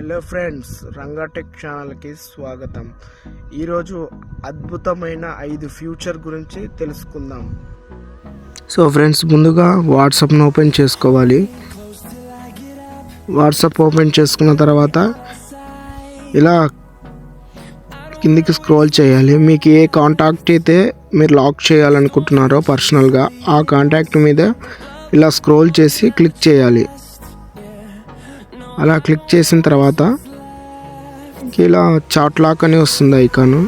Hello friends, రంగాటెక్ ఛానల్కి స్వాగతం. ఈరోజు అద్భుతమైన 5 ఫ్యూచర్ గురించి తెలుసుకుందాం. సో ఫ్రెండ్స్, ముందుగా వాట్సాప్ను ఓపెన్ చేసుకోవాలి. వాట్సాప్ ఓపెన్ చేసుకున్న తర్వాత ఇలా కిందికి స్క్రోల్ చేయాలి. మీకు ఏ కాంటాక్ట్ అయితే మీరు లాక్ చేయాలనుకుంటున్నారో పర్సనల్గా, ఆ కాంటాక్ట్ మీద ఇలా స్క్రోల్ చేసి క్లిక్ చేయాలి. అలా క్లిక్ చేసిన తర్వాత ఇలా చాట్ లాక్ అని వస్తుంది ఐకాను.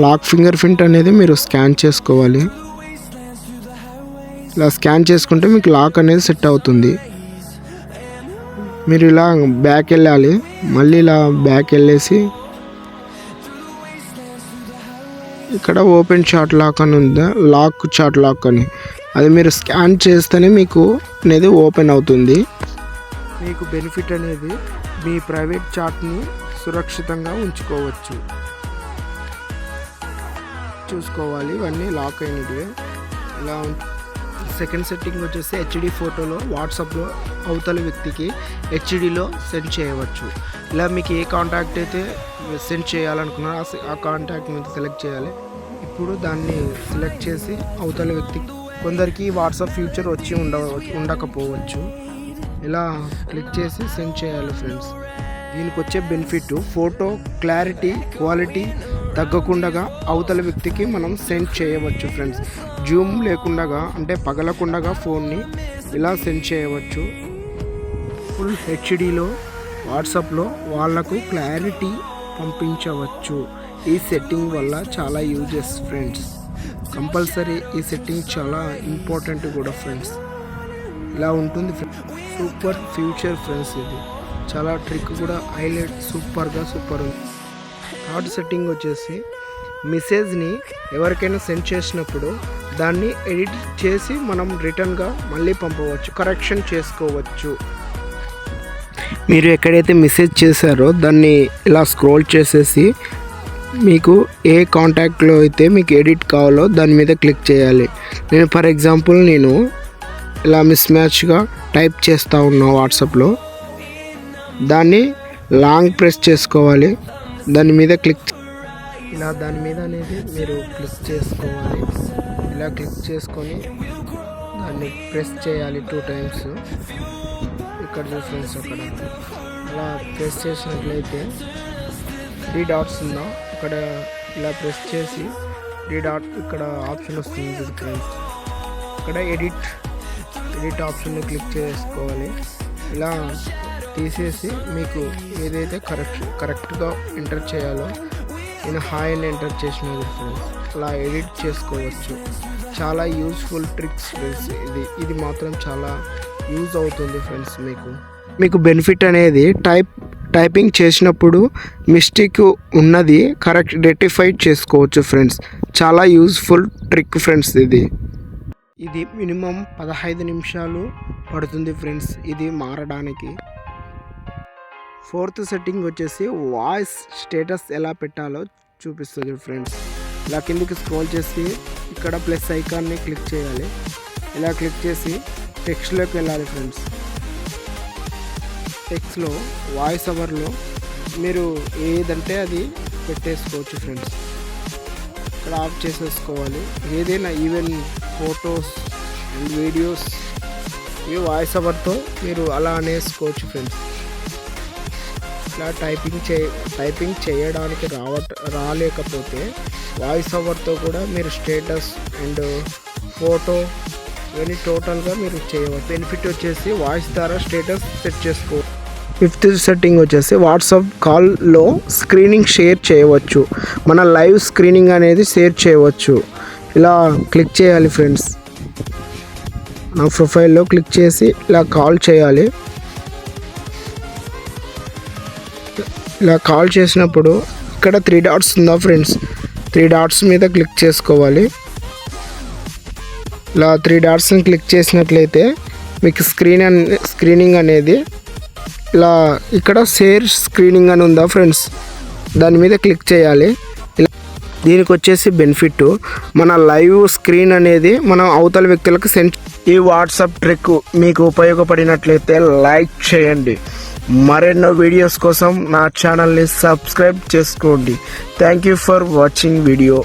లాక్ ఫింగర్ ప్రింట్ అనేది మీరు స్కాన్ చేసుకోవాలి. ఇలా స్కాన్ చేసుకుంటే మీకు లాక్ అనేది సెట్ అవుతుంది. మీరు ఇలా బ్యాక్ వెళ్ళాలి. మళ్ళీ ఇలా బ్యాక్ వెళ్ళేసి ఇక్కడ ఓపెన్ చాట్ లాక్ అని ఉందా, లాక్ చాట్ లాక్ అని, అది మీరు స్కాన్ చేస్తేనే మీకు అనేది ఓపెన్ అవుతుంది. మీకు బెనిఫిట్ అనేది మీ ప్రైవేట్ చాట్ని సురక్షితంగా ఉంచుకోవచ్చు. చూసుకోవాలి ఇవన్నీ లాక్ అయినవి. ఇలా సెకండ్ సెట్టింగ్ వచ్చేసి హెచ్డి ఫోటోలో వాట్సాప్లో అవతల వ్యక్తికి హెచ్డిలో సెండ్ చేయవచ్చు. ఇలా మీకు ఏ కాంటాక్ట్ అయితే సెండ్ చేయాలనుకున్నారో ఆ కాంటాక్ట్ మీద సెలెక్ట్ చేయాలి. ఇప్పుడు దాన్ని సెలెక్ట్ చేసి అవతల వ్యక్తికి, కొందరికి వాట్సాప్ ఫ్యూచర్ వచ్చి ఉండకపోవచ్చు, ఇలా క్లిక్ చేసి సెండ్ చేయాలి ఫ్రెండ్స్. దీనికి వచ్చే బెనిఫిట్, ఫోటో క్లారిటీ క్వాలిటీ తగ్గకుండా అవతల వ్యక్తికి మనం సెండ్ చేయవచ్చు ఫ్రెండ్స్. జూమ్ లేకుండా, అంటే పగలకుండా ఫోన్ని ఇలా సెండ్ చేయవచ్చు. ఫుల్ హెచ్డిలో వాట్సాప్లో వాళ్ళకు క్లారిటీ పంపించవచ్చు. ఈ సెట్టింగ్ వల్ల చాలా యూజెస్ ఫ్రెండ్స్. కంపల్సరీ ఈ సెట్టింగ్ చాలా ఇంపార్టెంట్ కూడా ఫ్రెండ్స్. ఇలా ఉంటుంది సూపర్ ఫ్యూచర్ ఫ్రెండ్స్. ఇది చాలా ట్రిక్ కూడా, హైలైట్ సూపర్ ఉంది. థర్డ్ సెట్టింగ్ వచ్చేసి మెసేజ్ని ఎవరికైనా సెండ్ చేసినప్పుడు దాన్ని ఎడిట్ చేసి మనం రిటర్న్గా మళ్ళీ పంపవచ్చు, కరెక్షన్ చేసుకోవచ్చు. మీరు ఎక్కడైతే మెసేజ్ చేశారో దాన్ని ఇలా స్క్రోల్ చేసేసి మీకు ఏ కాంటాక్ట్లో అయితే మీకు ఎడిట్ కావాలో దాని మీద క్లిక్ చేయాలి. నేను ఫర్ ఎగ్జాంపుల్ ఇలా మిస్ మ్యాచ్గా టైప్ చేస్తూ ఉన్నా వాట్సాప్లో, దాన్ని లాంగ్ ప్రెస్ చేసుకోవాలి. దాని మీద ఇలా దాని మీద అనేది మీరు క్లిక్ చేసుకోవాలి. ఇలా క్లిక్ చేసుకొని దాన్ని ప్రెస్ చేయాలి 2 times. ఇక్కడ చూసి అక్కడ అలా ప్రెస్ చేసినట్లయితే 3 dots ఉందా, ఇక్కడ ఇలా ప్రెస్ చేసి 3 dot ఇక్కడ ఆప్షన్ వస్తుంది ఫ్రెండ్స్. ఇక్కడ ఎడిట్ ఆప్షన్ని క్లిక్ చేసుకోవాలి. ఇలా తీసేసి మీకు ఏదైతే కరెక్ట్గా ఎంటర్ చేయాలో, నేను హాయ్ అని ఎంటర్ చేసినది ఫ్రెండ్స్, అలా ఎడిట్ చేసుకోవచ్చు. చాలా యూస్ఫుల్ ట్రిక్స్ ఫ్రెండ్స్. ఇది మాత్రం చాలా యూజ్ అవుతుంది ఫ్రెండ్స్. మీకు బెనిఫిట్ అనేది టైపింగ్ చేసినప్పుడు మిస్టేక్ ఉన్నది కరెక్ట్ రెక్టిఫై చేసుకోవచ్చు ఫ్రెండ్స్. చాలా యూస్ఫుల్ ట్రిక్ ఫ్రెండ్స్. ఇది మినిమం 15 నిమిషాలు పడుతుంది ఫ్రెండ్స్ ఇది మారడానికి. ఫోర్త్ సెట్టింగ్ వచ్చేసి వాయిస్ స్టేటస్ ఎలా పెట్టాలో చూపిస్తుంది ఫ్రెండ్స్. ఇలా కిందికి స్క్రోల్ చేసి ఇక్కడ ప్లస్ ఐకాన్ని క్లిక్ చేయాలి. ఇలా క్లిక్ చేసి టెక్స్ట్లోకి వెళ్ళాలి ఫ్రెండ్స్. టెక్స్ట్లో వాయిస్ ఓవర్లో మీరు ఏదంటే అది పెట్టేసుకోవచ్చు ఫ్రెండ్స్. ఇక్కడ ఆఫ్ చేసేసుకోవాలి. ఏదైనా ఈవెన్ ఫొటోస్ అండ్ వీడియోస్ ఈ వాయిస్ ఓవర్తో మీరు అలా అనేసుకోవచ్చు ఫ్రెండ్స్. ఇలా టైపింగ్ చేయడానికి రాలేకపోతే వాయిస్ ఓవర్తో కూడా మీరు స్టేటస్ అండ్ ఫోటో ఇవన్నీ టోటల్గా మీరు చేయవచ్చు. బెనిఫిట్ వచ్చేసి వాయిస్ ద్వారా స్టేటస్ సెట్ చేసుకోవచ్చు. ఫిఫ్త్ సెట్టింగ్ వచ్చేసి వాట్సాప్ కాల్లో స్క్రీనింగ్ షేర్ చేయవచ్చు. మన లైవ్ స్క్రీనింగ్ అనేది షేర్ చేయవచ్చు. ఇలా క్లిక్ చేయాలి ఫ్రెండ్స్. నా ప్రొఫైల్లో క్లిక్ చేసి ఇలా కాల్ చేయాలి. ఇలా కాల్ చేసినప్పుడు ఇక్కడ 3 dots ఉందా ఫ్రెండ్స్, 3 dots మీద క్లిక్ చేసుకోవాలి. ఇలా 3 dotsని క్లిక్ చేసినట్లయితే మీకు స్క్రీనింగ్ అనేది ఇలా ఇక్కడ షేర్ స్క్రీనింగ్ అని ఉందా ఫ్రెండ్స్, దాని మీద క్లిక్ చేయాలి. దీనికి వచ్చేసి బెనిఫిట్, మన లైవ్ స్క్రీన్ అనేది మనం అవతల వ్యక్తులకు సెండ్. ఈ వాట్సాప్ ట్రిక్ మీకు ఉపయోగపడినట్లయితే లైక్ చేయండి. మరెన్నో వీడియోస్ కోసం నా ఛానల్ని సబ్స్క్రైబ్ చేసుకోండి. Thank you for watching video.